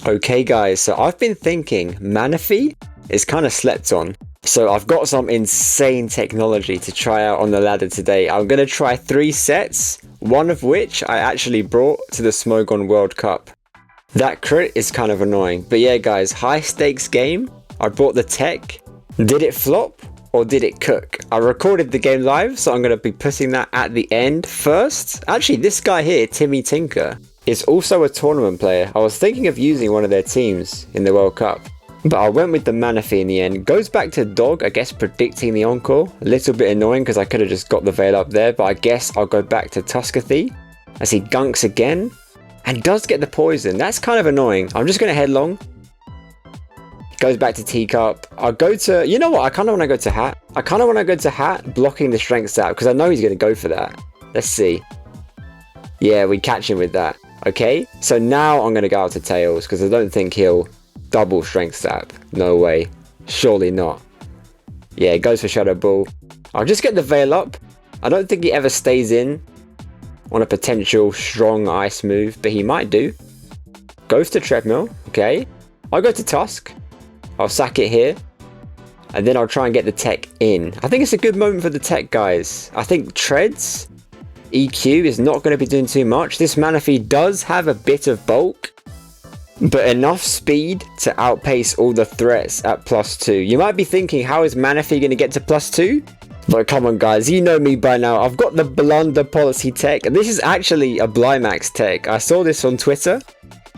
Okay guys, so I've been thinking Manaphy is kind of slept on. So I've got some insane technology to try out on the ladder today. I'm going to try 3 sets, one of which I actually brought to the Smogon World Cup. That crit is kind of annoying, but yeah guys, high stakes game. I brought the tech. Did it flop or did it cook? I recorded the game live, so I'm going to be putting that at the end first. Actually, this guy here, Timmy Tinker, is also a tournament player. I was thinking of using one of their teams in the World Cup, but I went with the Manaphy in the end. Goes back to Dog, I guess, predicting the encore. A little bit annoying because I could have just got the Veil up there, but I guess I'll go back to Tuskathy as he gunks again and does get the poison. That's kind of annoying. I'm just going to headlong. Goes back to Teacup. I'll go to, you know what, I kind of want to go to Hat. I kind of want to go to Hat, blocking the strength stat because I know he's going to go for that. Let's see. Yeah, we catch him with that. Okay, so now I'm going to go out to Tails because I don't think he'll double strength sap. No way. Surely not. Yeah, it goes for Shadow Ball. I'll just get the Veil up. I don't think he ever stays in on a potential strong ice move, but he might do. Goes to Treadmill. Okay. I'll go to Tusk. I'll sack it here. And then I'll try and get the tech in. I think it's a good moment for the tech, guys. I think Treads EQ is not going to be doing too much. This Manaphy does have a bit of bulk, but enough speed to outpace all the threats at +2. You might be thinking, how is Manaphy going to get to +2? But come on guys, you know me by now. I've got the Blunder policy tech. This is actually a Blymax tech. I saw this on Twitter.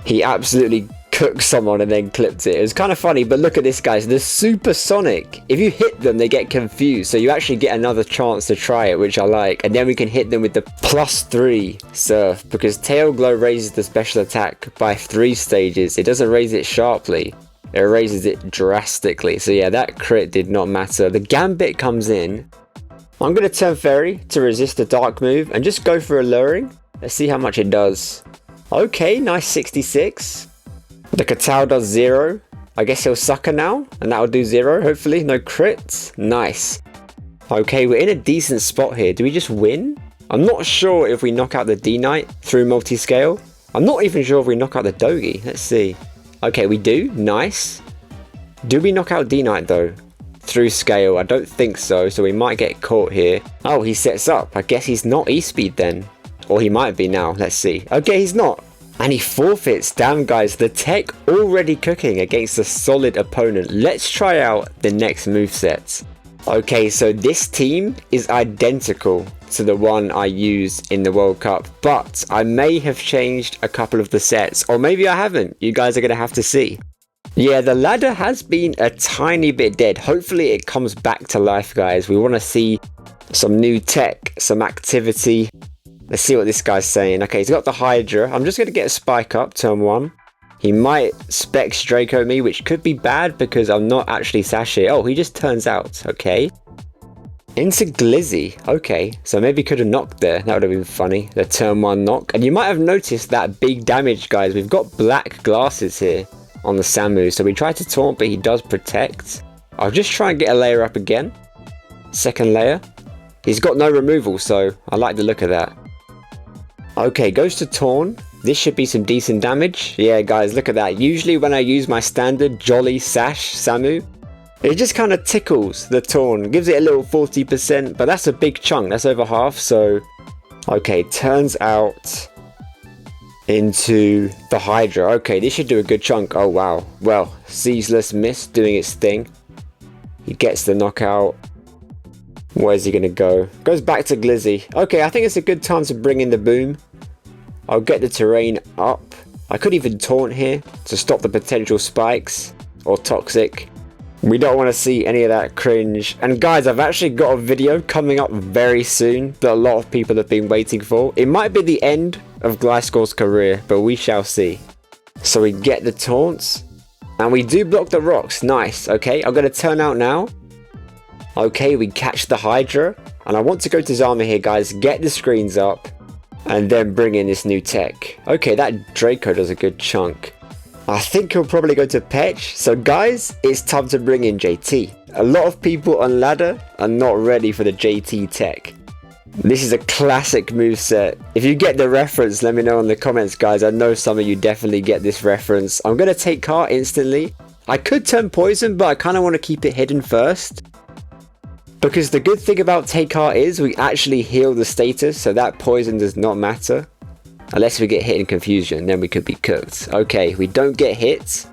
He absolutely cooked someone and then clipped it. It was kind of funny, but look at this guys, the supersonic. If you hit them, they get confused, so you actually get another chance to try it, which I like. And then we can hit them with the +3 surf, because Tail Glow raises the special attack by 3 stages. It doesn't raise it sharply, it raises it drastically. So yeah, that crit did not matter. The Gambit comes in. I'm going to turn Fairy to resist the dark move and just go for Alluring. Let's see how much it does. Okay, nice 66. The Katao does 0. I guess he'll Sucker now, and that'll do 0, hopefully. No crits. Nice. Okay, we're in a decent spot here. Do we just win? I'm not sure if we knock out the D-Knight through multi-scale. I'm not even sure if we knock out the Dogi. Let's see. Okay, we do. Nice. Do we knock out D-Knight, though? Through scale? I don't think so, so we might get caught here. Oh, he sets up. I guess he's not E-Speed then. Or he might be now. Let's see. Okay, he's not. And he forfeits. Damn guys, the tech already cooking against a solid opponent. Let's try out the next moveset. Okay, so this team is identical to the one I used in the World Cup, but I may have changed a couple of the sets, or maybe I haven't. You guys are going to have to see. Yeah, the ladder has been a tiny bit dead. Hopefully it comes back to life, guys. We want to see some new tech, some activity. Let's see what this guy's saying. Okay, he's got the Hydra. I'm just going to get a Spike up, turn 1. He might Specs Draco me, which could be bad because I'm not actually Sashay. Oh, he just turns out. Okay. Into Glizzy. Okay, so maybe could have knocked there. That would have been funny. The turn 1 knock. And you might have noticed that big damage, guys. We've got black glasses here on the Samu. So we tried to taunt, but he does protect. I'll just try and get a layer up again. Second layer. He's got no removal, so I like the look of that. Okay, goes to Torn. This should be some decent damage. Yeah, guys, look at that. Usually when I use my standard Jolly Sash Samu, it just kind of tickles the Torn. Gives it a little 40%, but that's a big chunk. That's over half, so... Okay, turns out into the Hydra. Okay, this should do a good chunk. Oh, wow. Well, Ceaseless Miss doing its thing. He gets the knockout. Where's he going to go? Goes back to Glizzy. Okay, I think it's a good time to bring in the Boom. I'll get the terrain up. I could even taunt here to stop the potential spikes or toxic. We don't want to see any of that cringe. And guys, I've actually got a video coming up very soon that a lot of people have been waiting for. It might be the end of Gliscor's career, but we shall see. So we get the taunts and we do block the rocks. Nice. Okay, I'm going to turn out now. Okay, we catch the Hydra, and I want to go to Zama here, guys, get the screens up, and then bring in this new tech. Okay, that Draco does a good chunk. I think he'll probably go to Petch, so guys, it's time to bring in JT. A lot of people on ladder are not ready for the JT tech. This is a classic moveset. If you get the reference, let me know in the comments, guys. I know some of you definitely get this reference. I'm going to take Car instantly. I could turn Poison, but I kind of want to keep it hidden first. Because the good thing about Take Car is we actually heal the status, so that Poison does not matter. Unless we get hit in Confusion, then we could be cooked. Okay, we don't get hit.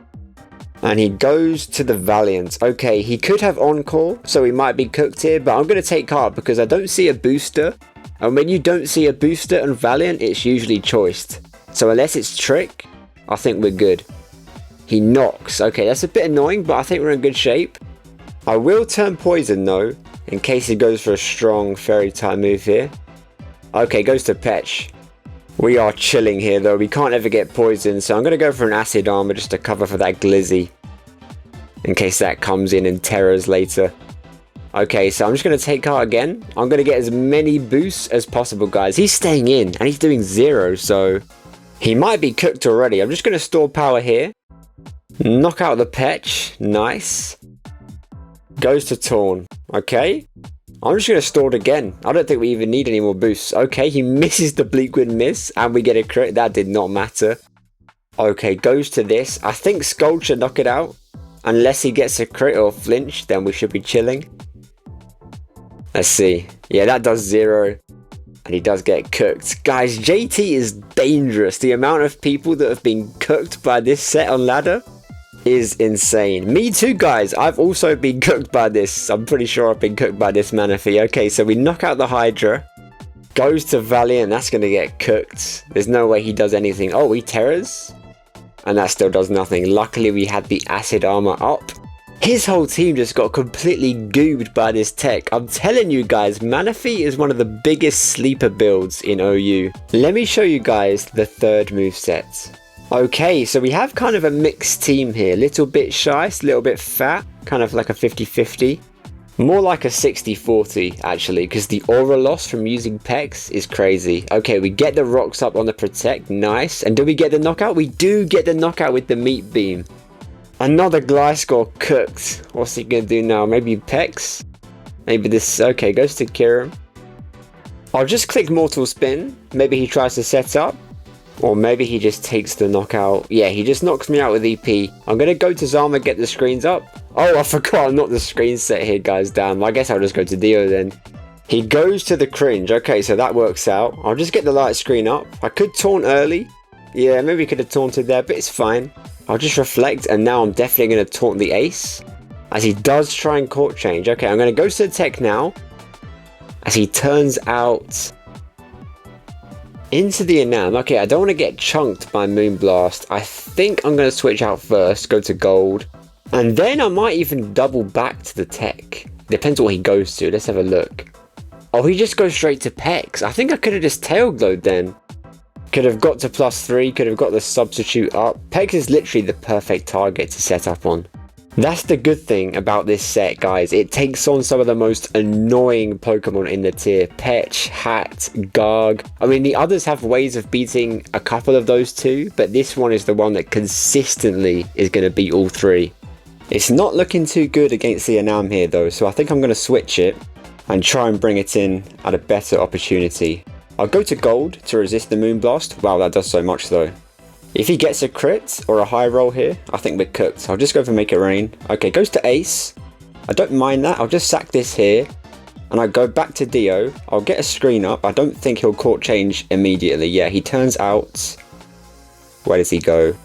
And he goes to the Valiant. Okay, he could have Encore, so we might be cooked here, but I'm going to take Car because I don't see a booster. And when you don't see a booster on Valiant, it's usually choiced. So unless it's Trick, I think we're good. He knocks. Okay, that's a bit annoying, but I think we're in good shape. I will turn Poison though, in case he goes for a strong Fairy type move here. Okay, goes to Petch. We are chilling here though, we can't ever get poisoned, so I'm going to go for an Acid Armor just to cover for that Glizzy. In case that comes in and terrors later. Okay, so I'm just going to take Car again. I'm going to get as many boosts as possible, guys. He's staying in, and he's doing 0, so... He might be cooked already. I'm just going to store power here. Knock out the Petch. Nice. Goes to Taunt. Okay. I'm just going to store it again. I don't think we even need any more boosts. Okay, he misses the Bleak Wind miss, and we get a crit. That did not matter. Okay, goes to this. I think Scold should knock it out. Unless he gets a crit or flinch, then we should be chilling. Let's see. Yeah, that does 0. And he does get cooked. Guys, JT is dangerous. The amount of people that have been cooked by this set on ladder is insane. Me too, guys. I've also been cooked by this. I'm pretty sure I've been cooked by this Manaphy. Okay, so we knock out the Hydra. Goes to Valiant. That's going to get cooked. There's no way he does anything. Oh, he terrors. And that still does nothing. Luckily, we had the Acid Armor up. His whole team just got completely goobed by this tech. I'm telling you guys, Manaphy is one of the biggest sleeper builds in OU. Let me show you guys the third moveset. Okay, so we have kind of a mixed team here. Little bit shy, a little bit fat. Kind of like a 50-50. More like a 60-40, actually, because the aura loss from using Pex is crazy. Okay, we get the rocks up on the Protect. Nice. And do we get the knockout? We do get the knockout with the Meat Beam. Another Gliscor cooked. What's he going to do now? Maybe Pex? Maybe this... Okay, goes to Kirim. I'll just click Mortal Spin. Maybe he tries to set up. Or maybe he just takes the knockout. Yeah, he just knocks me out with EP. I'm going to go to Zama, get the screens up. Oh, I forgot I'm not the screen set here, guys. Damn, I guess I'll just go to Dio then. He goes to the Cringe. Okay, so that works out. I'll just get the light screen up. I could taunt early. Yeah, maybe we could have taunted there, but it's fine. I'll just reflect, and now I'm definitely going to taunt the Ace. As he does try and court change. Okay, I'm going to go to the tech now. As he turns out... into the Enam. Okay, I don't want to get chunked by Moonblast. I think I'm going to switch out first, go to Gold. And then I might even double back to the tech. Depends what he goes to. Let's have a look. Oh, he just goes straight to Pex. I think I could have just Tail Glowed then. Could have got to +3, could have got the substitute up. Pex is literally the perfect target to set up on. That's the good thing about this set, guys. It takes on some of the most annoying Pokemon in the tier. Petch, Hat, Garg. I mean, the others have ways of beating a couple of those too, but this one is the one that consistently is going to beat all 3. It's not looking too good against the Enam here though, so I think I'm going to switch it and try and bring it in at a better opportunity. I'll go to Gold to resist the Moonblast. Wow, that does so much though. If he gets a crit or a high roll here, I think we're cooked. I'll just go for Make It Rain. Okay, goes to Ace. I don't mind that. I'll just sack this here. And I go back to Dio. I'll get a screen up. I don't think he'll court change immediately. Yeah, he turns out... Where does he go?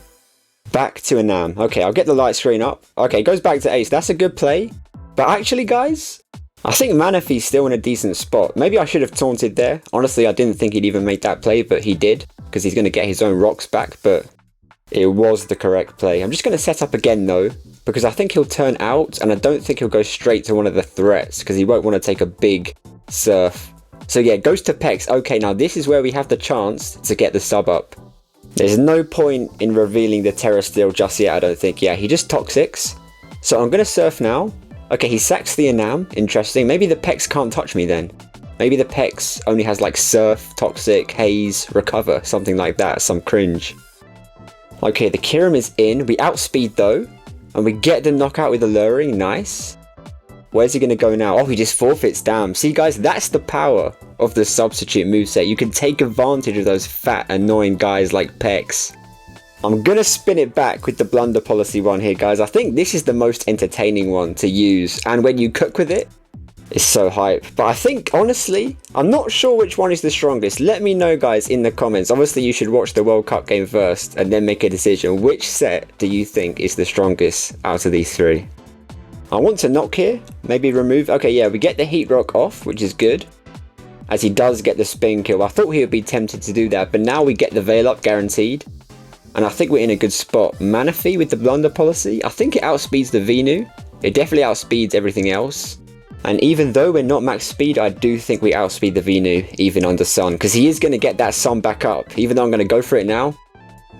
Back to Enam. Okay, I'll get the light screen up. Okay, goes back to Ace. That's a good play. But actually, guys... I think Manaphy's still in a decent spot. Maybe I should have taunted there. Honestly, I didn't think he'd even make that play, but he did. Because he's going to get his own rocks back, but it was the correct play. I'm just going to set up again, though. Because I think he'll turn out, and I don't think he'll go straight to one of the threats. Because he won't want to take a big surf. So yeah, goes to Pex. Okay, now this is where we have the chance to get the sub up. There's no point in revealing the Terra Steel just yet, I don't think. Yeah, he just Toxics. So I'm going to surf now. Okay, he sacks the Enam. Interesting. Maybe the Pex can't touch me then. Maybe the Pex only has like Surf, Toxic, Haze, Recover, something like that. Some cringe. Okay, the Kirim is in. We outspeed though. And we get the knockout with the Luring. Nice. Where's he going to go now? Oh, he just forfeits. Damn. See guys, that's the power of the substitute moveset. You can take advantage of those fat, annoying guys like Pex. I'm gonna spin it back with the Blunder policy one here, guys. I think this is the most entertaining one to use, and when you cook with it, it's so hype. But I think, honestly, I'm not sure which one is the strongest. Let me know, guys, in the comments. Obviously, you should watch the World Cup game first and then make a decision. Which set do you think is the strongest out of these three? I want to knock here, maybe remove. Okay, yeah, we get the Heat Rock off, which is good, as he does get the spin kill. I thought he would be tempted to do that, but now we get the Veil Up guaranteed. And I think we're in a good spot. Manaphy with the Blunder policy, I think it outspeeds the Venu. It definitely outspeeds everything else. And even though we're not max speed, I do think we outspeed the Venu, even under Sun, because he is going to get that Sun back up, even though I'm going to go for it now.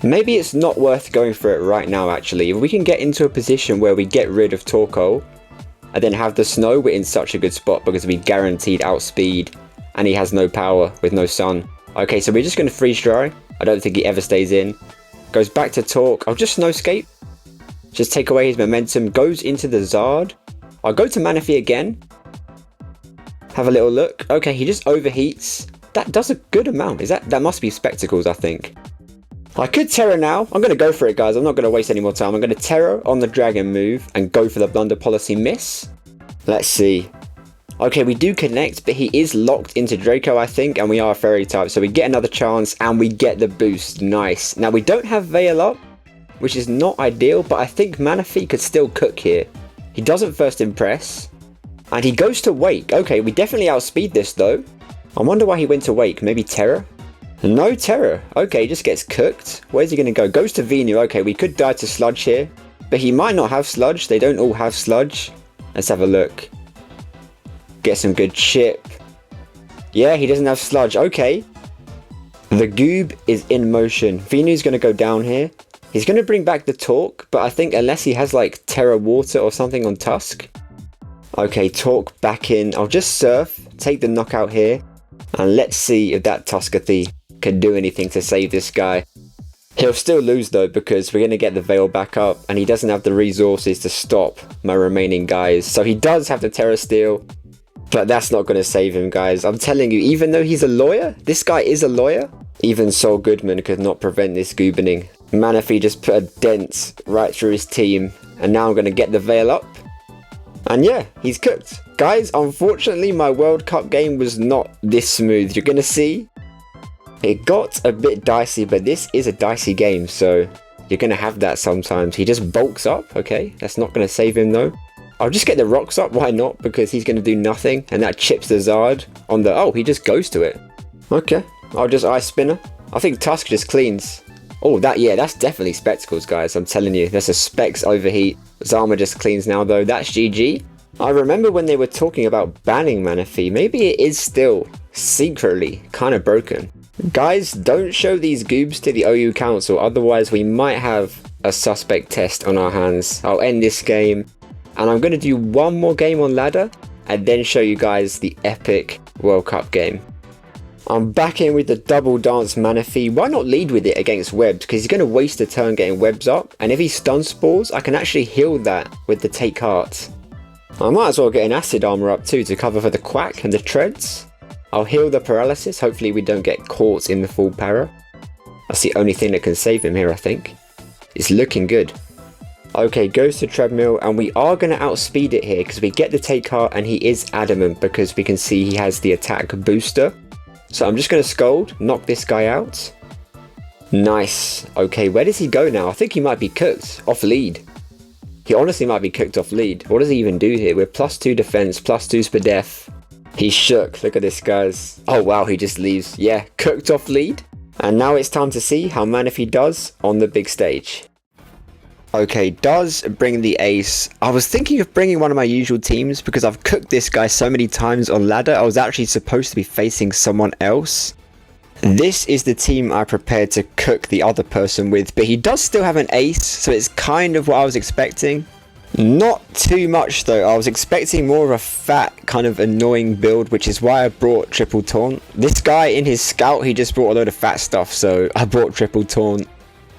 Maybe it's not worth going for it right now, actually. If we can get into a position where we get rid of Torkoal, and then have the Snow, we're in such a good spot, because we guaranteed outspeed, and he has no power with no Sun. Okay, so we're just going to freeze dry. I don't think he ever stays in. Goes back to Torque. I'll just Snowscape. Just take away his momentum. Goes into the Zard. I'll go to Manaphy again. Have a little look. Okay, he just overheats. That does a good amount. That must be Spectacles, I think. I could Terror now. I'm going to go for it, guys. I'm not going to waste any more time. I'm going to Terror on the Dragon move and go for the Blunder policy miss. Let's see. Okay, we do connect, but he is locked into Draco, I think, and we are a Fairy type, so we get another chance, and we get the boost. Nice. Now, we don't have Veil Up, which is not ideal, but I think Manaphy could still cook here. He doesn't first impress, and he goes to Wake. Okay, we definitely outspeed this, though. I wonder why he went to Wake. Maybe Terror? No Terror. Okay, he just gets cooked. Where's he going to go? Goes to Venu. Okay, we could die to Sludge here, but he might not have Sludge. They don't all have Sludge. Let's have a look. Get some good chip. Yeah, he doesn't have Sludge. Okay. The Goob is in motion. Venu's going to go down here. He's going to bring back the Torque, but I think unless he has like Terra Water or something on Tusk. Okay, Torque back in. I'll just Surf, take the knockout here, and let's see if that Tuskathy can do anything to save this guy. He'll still lose though, because we're going to get the Veil back up, and he doesn't have the resources to stop my remaining guys. So he does have the Terra Steel. But that's not going to save him, guys. I'm telling you, even though he's a lawyer, this guy is a lawyer, even Sol Goodman could not prevent this goobening. Manaphy just put a dent right through his team, and now I'm going to get the Veil up. And yeah, he's cooked. Guys, unfortunately, my World Cup game was not this smooth. You're going to see, it got a bit dicey, but this is a dicey game, so you're going to have that sometimes. He just bulks up, okay? That's not going to save him, though. I'll just get the rocks up, why not? Because he's going to do nothing, and that chips the Zard on the... Oh, he just goes to it. Okay, I'll just Ice Spinner. I think Tusk just cleans. Oh, yeah, that's definitely Spectacles, guys. I'm telling you, that's a Specs overheat. Zama just cleans now, though. That's GG. I remember when they were talking about banning Manaphy. Maybe it is still secretly kind of broken. Guys, don't show these goobs to the OU Council, otherwise we might have a suspect test on our hands. I'll end this game. And I'm going to do one more game on ladder and then show you guys the epic World Cup game. I'm back in with the double dance Manaphy. Why not lead with it against webs? Because he's going to waste a turn getting webs up. And if he stun spores, I can actually heal that with the Take Heart. I might as well get an acid armor up too to cover for the Quack and the Treads. I'll heal the paralysis. Hopefully we don't get caught in the full para. That's the only thing that can save him here, I think. It's looking good. Okay, goes to Treadmill, and we are going to outspeed it here because we get the Take Heart, and he is adamant because we can see he has the attack booster. So I'm just going to Scold, knock this guy out. Nice. Okay, where does he go now? I think he might be cooked off lead. He honestly might be cooked off lead. What does he even do here? We're +2 defense, +2 Spadef. He's shook. Look at this, guys. Oh, wow, he just leaves. Yeah, cooked off lead. And now it's time to see how Manaphy does on the big stage. Okay, does bring the ace. I was thinking of bringing one of my usual teams because I've cooked this guy so many times on ladder. I was actually supposed to be facing someone else. This is the team I prepared to cook the other person with, but he does still have an ace, so it's kind of what I was expecting. Not too much though. I was expecting more of a fat, kind of annoying build, which is why I brought Triple Taunt. This guy in his scout, he just brought a load of fat stuff, so I brought Triple Taunt.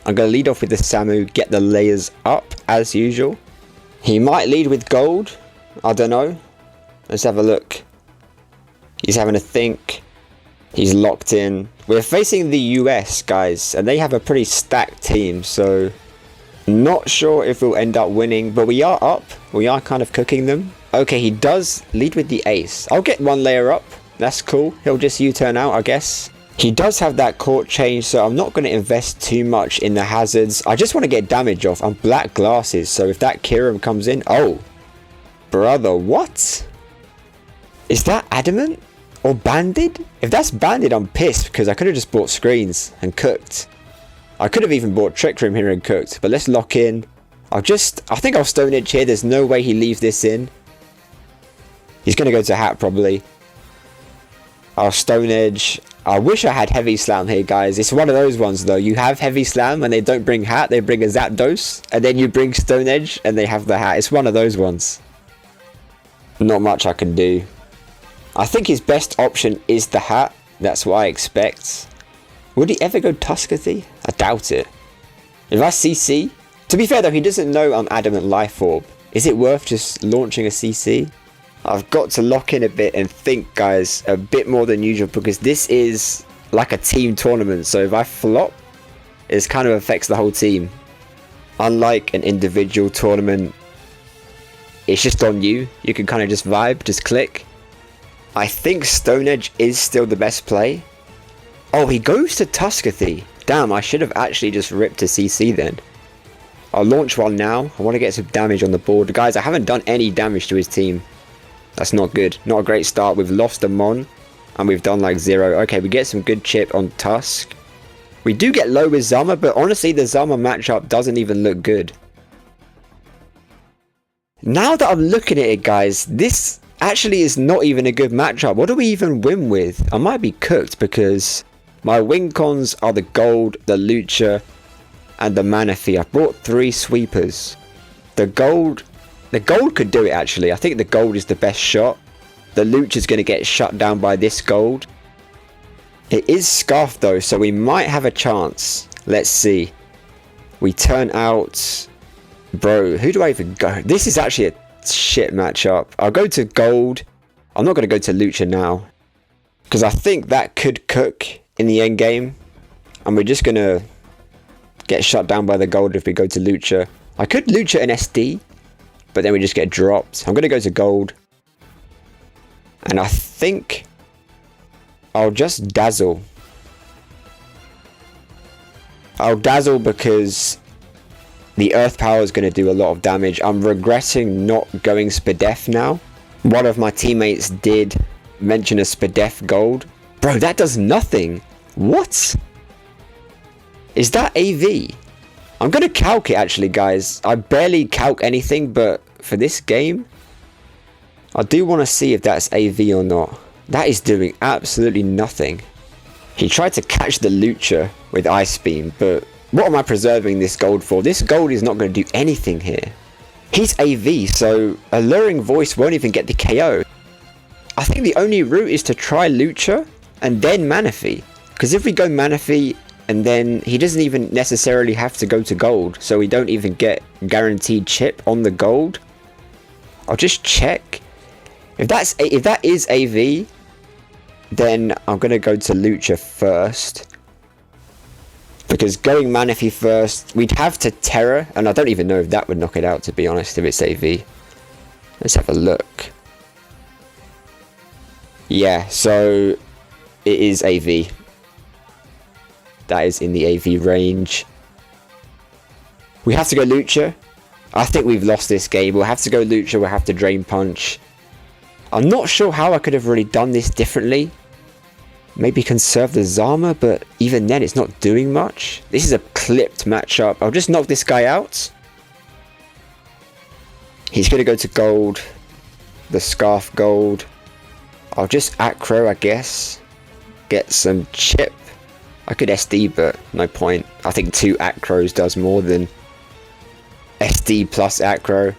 I'm going to lead off with the Samu, get the layers up as usual. He might lead with gold. I don't know. Let's have a look. He's having a think. He's locked in. We're facing the US, guys, and they have a pretty stacked team, so not sure if we'll end up winning, but we are up. We are kind of cooking them. Okay, he does lead with the ace. I'll get one layer up. That's cool. He'll just U-turn out, I guess. He does have that court change, so I'm not going to invest too much in the hazards. I just want to get damage off. I'm black glasses, so if that Kirim comes in... Oh, brother, what? Is that adamant? Or banded? If that's banded, I'm pissed, because I could have just bought screens and cooked. I could have even bought Trick Room here and cooked, but let's lock in. I think I'll Stone Edge here. There's no way he leaves this in. He's going to go to hat, probably. I'll Stone Edge. I wish I had Heavy Slam here, guys. It's one of those ones, though. You have Heavy Slam, and they don't bring hat. They bring a Zapdos, and then you bring Stone Edge, and they have the hat. It's one of those ones. Not much I can do. I think his best option is the hat. That's what I expect. Would he ever go Tuscathy? I doubt it. If I CC... To be fair, though, he doesn't know I'm Adamant Life Orb. Is it worth just launching a CC? I've got to lock in a bit and think, guys, a bit more than usual, because this is like a team tournament. So if I flop, it kind of affects the whole team. Unlike an individual tournament, it's just on you. You can kind of just vibe, just click. I think Stone Edge is still the best play. Oh, he goes to Tuscathy. Damn, I should have actually just ripped a CC then. I'll launch one now. I want to get some damage on the board. Guys, I haven't done any damage to his team. That's not good. Not a great start. We've lost a Mon, and we've done like 0. Okay, we get some good chip on Tusk. We do get low with Zama, but honestly, the Zama matchup doesn't even look good. Now that I'm looking at it, guys, this actually is not even a good matchup. What do we even win with? I might be cooked, because my win cons are the Gold, the Lucha, and the Manaphy. I brought 3 sweepers. The Gold could do it, actually. I think the Gold is the best shot. The Lucha is going to get shut down by this Gold. It is Scarf, though, so we might have a chance. Let's see. We turn out... Bro, who do I even go? This is actually a shit matchup. I'll go to Gold. I'm not going to go to Lucha now, because I think that could cook in the end game, and we're just going to get shut down by the Gold if we go to Lucha. I could Lucha an SD, but then we just get dropped. I'm going to go to Gold, and I think I'll just Dazzle. I'll Dazzle because the Earth Power is going to do a lot of damage. I'm regretting not going Spadef now. One of my teammates did mention a Spadef Gold. Bro, that does nothing. What? Is that AV? I'm going to calc it, actually, guys. I barely calc anything, but for this game, I do want to see if that's AV or not. That is doing absolutely nothing. He tried to catch the Lucha with Ice Beam, but what am I preserving this Gold for? This Gold is not going to do anything here. He's AV, so Alluring Voice won't even get the KO. I think the only route is to try Lucha and then Manaphy. Because if we go Manaphy, and then he doesn't even necessarily have to go to Gold, so we don't even get guaranteed chip on the Gold. I'll just check. If that is AV, then I'm going to go to Lucha first. Because going Manaphy first, we'd have to Terror, and I don't even know if that would knock it out, to be honest, if it's AV. Let's have a look. Yeah, so it is AV. That is in the AV range. We have to go Lucha. I think we've lost this game. We'll have to go Lucha. We'll have to Drain Punch. I'm not sure how I could have really done this differently. Maybe conserve the Zama, but even then it's not doing much. This is a clipped matchup. I'll just knock this guy out. He's going to go to Gold. The Scarf Gold. I'll just Acro, I guess. Get some chip. I could SD, but no point. I think 2 Acros does more than SD plus Acro.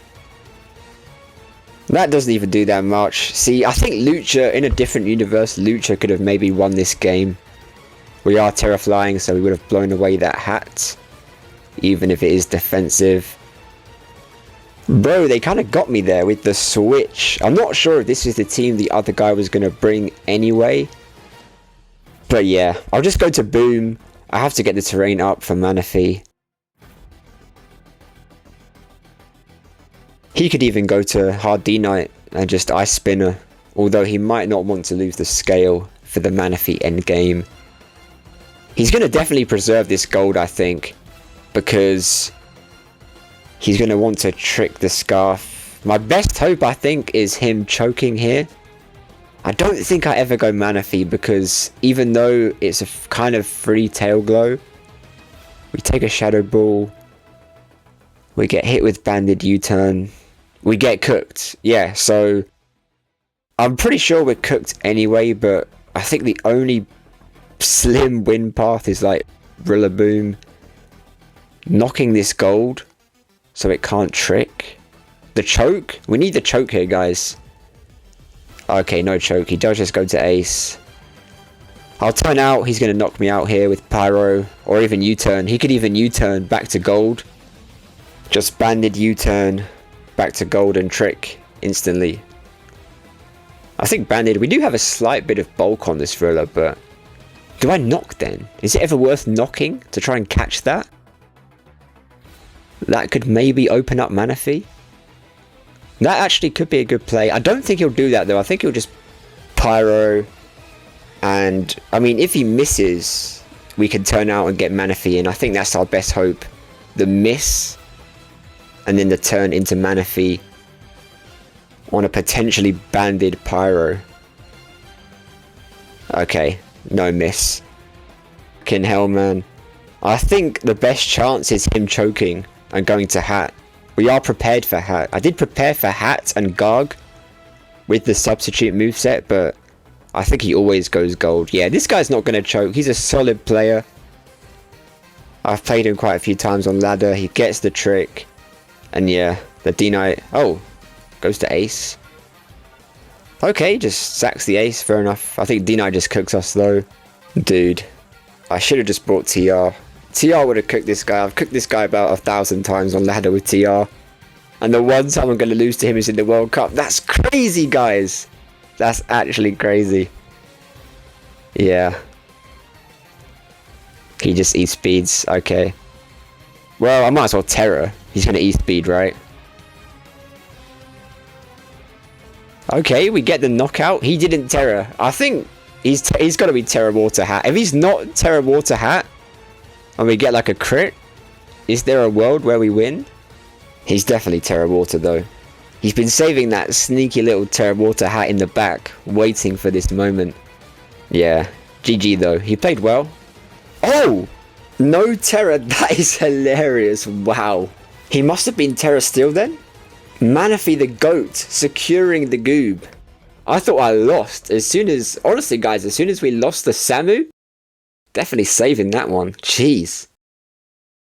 That doesn't even do that much. See, I think Lucha, in a different universe, Lucha could have maybe won this game. We are Terra Flying, so we would have blown away that hat. Even if it is defensive. Bro, they kind of got me there with the switch. I'm not sure if this is the team the other guy was going to bring anyway. But yeah, I'll just go to Boom. I have to get the terrain up for Manaphy. He could even go to Hard D-Knight and just Ice Spinner, although he might not want to lose the scale for the Manaphy endgame. He's going to definitely preserve this gold, I think, because he's going to want to trick the Scarf. My best hope, I think, is him choking here. I don't think I ever go Manaphy because even though it's a kind of free tail glow, we take a Shadow Ball, we get hit with Banded U-turn, we get cooked. Yeah, so I'm pretty sure we're cooked anyway, but I think the only slim win path is like Rillaboom knocking this gold so it can't trick. The choke? We need the choke here, guys. Okay, no choke. He does just go to Ace. I'll turn out. He's going to knock me out here with Pyro or even U-turn. He could even U-turn back to gold. Just Banded U-turn back to gold and trick instantly. I think Banded, we do have a slight bit of bulk on this thriller, but do I knock then? Is it ever worth knocking to try and catch that? That could maybe open up Manaphy. That actually could be a good play. I don't think he'll do that though. I think he'll just Pyro. And, I mean, if he misses, we can turn out and get Manaphy in. I think that's our best hope. The miss, and then the turn into Manaphy on a potentially banded Pyro. Okay, no miss. Fucking hell, man. I think the best chance is him choking and going to Hat. We are prepared for Hat. I did prepare for Hat and Garg with the substitute moveset, but I think he always goes gold. Yeah, this guy's not going to choke. He's a solid player. I've played him quite a few times on ladder. He gets the trick. And yeah, the D-Knight... Oh, goes to Ace. Okay, just sacks the Ace. Fair enough. I think D-Knight just cooks us though. Dude, I should have just brought TR. TR would have cooked this guy. I've cooked this guy about 1,000 times on ladder with TR. And the one time I'm going to lose to him is in the World Cup. That's crazy, guys. That's actually crazy. Yeah. He just E-speeds. Okay. Well, I might as well Terror. He's going to E-speed, right? Okay, we get the knockout. He didn't Terror. I think he's got to be Terror Water Hat. If he's not Terror Water Hat, and we get like a crit, is there a world where we win? He's definitely Terra Water though. He's been saving that sneaky little Terra Water Hat in the back, waiting for this moment. Yeah, GG though. He played well. Oh! No Terra. That is hilarious. Wow. He must have been Terra Steel then? Manaphy the GOAT, securing the Goob. I thought I lost as soon as... Honestly guys, as soon as we lost the Samu, definitely saving that one. Jeez.